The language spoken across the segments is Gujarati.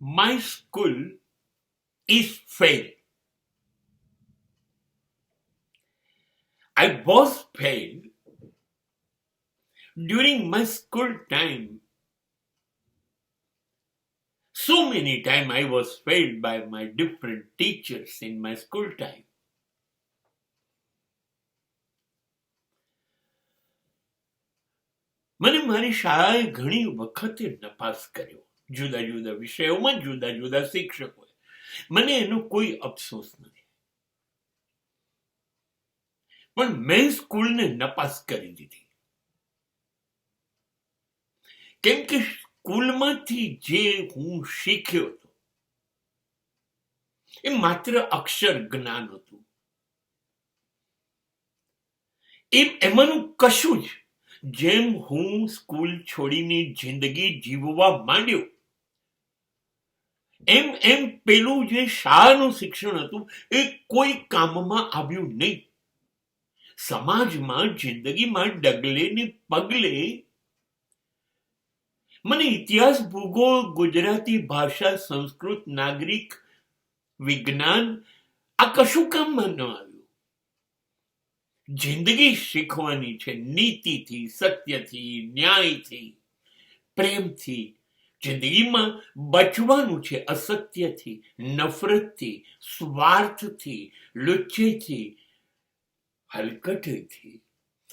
My school is failed. I was failed during my school time. So many times I was failed by my different teachers in my school time. મને મારી શાળાએ ઘણી વખતે નપાસ કર્યો, જુદા જુદા વિષયોમાં જુદા જુદા શિક્ષકોએ. મને એનો કોઈ અફસોસ નથી, પણ મેં સ્કૂલને નપાસ કરી દીધી. કેમ કે સ્કૂલમાંથી જે હું શીખ્યો હતો એ માત્ર અક્ષર જ્ઞાન હતું. એમાંનું કશું જ જેમ હું સ્કૂલ છોડીને જિંદગી જીવવા માંડ્યો એમ એમ પેલું જે શાળાનું શિક્ષણ હતું એ કોઈ કામમાં આવ્યું નહીં. સમાજમાં જિંદગીમાં ડગલે ને પગલે મને ઇતિહાસ, ભૂગોળ, ગુજરાતી ભાષા, સંસ્કૃત, નાગરિક વિજ્ઞાન આ કશું કામમાં ન આવ્યું. જિંદગી શીખવાની છે નીતિથી, સત્યથી, ન્યાયથી, પ્રેમથી. જિંદગીમાં બચવાનું છે અસત્યથી, નફરતથી, સ્વાર્થથી, લુચ્ચેથી, હલકટેથી.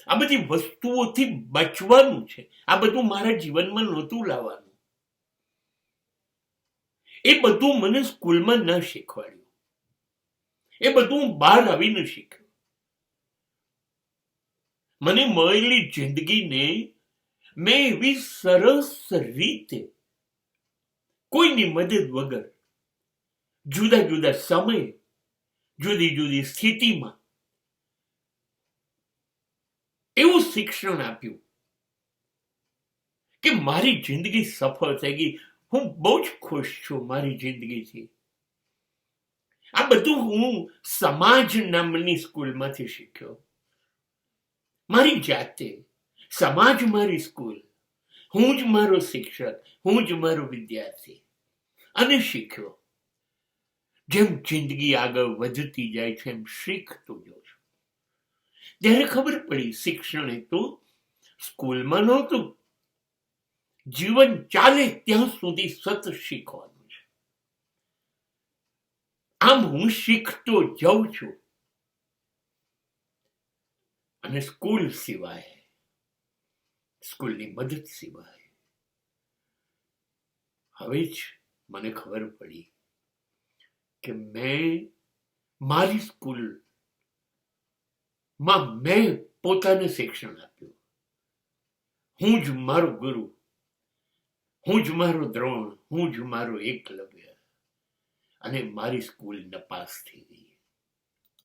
આ બધી વસ્તુઓથી બચવાનું છે. આ બધું મારા જીવનમાં નહોતું લાવવાનું. એ બધું મને સ્કૂલમાં ન શીખવાડ્યું. એ બધું હું બહાર આવીને શીખ્યો. મને મળેલી જિંદગીને મેં એવી સરસ રીતે કોઈની મદદ વગર જુદા જુદા સમયે જુદી જુદી સ્થિતિમાં એવું શિક્ષણ આપ્યું કે મારી જિંદગી સફળ થઈ ગઈ. હું બહુ જ ખુશ છું મારી જિંદગીથી. આ બધું હું સમાજ નામની સ્કૂલમાંથી શીખ્યો. મારી જાતે, સમાજ મારી સ્કૂલ, હું જ મારો શિક્ષક, હું જ મારો વિદ્યાર્થી. અને શીખ્યો. જેમ જિંદગી આગળ વધતી જાય છે એમ શીખતો જાઉં છું. ત્યારે ખબર પડી શિક્ષણ એ તો સ્કૂલમાં નહોતું, જીવન ચાલે ત્યાં સુધી સતત શીખવાનું છે. આમ હું શીખતો જાઉં છું. અને સ્કૂલ સિવાય, સ્કૂલની મદદ સિવાય હવે જ મને ખબર પડી કે મેં મારી સ્કૂલમાં મેં પોતાને શિક્ષણ આપ્યું. હું જ મારો ગુરુ, હું જ મારો દ્રોણ, હું જ મારો એકલવ્ય. અને મારી સ્કૂલ નપાસ થઈ ગઈ.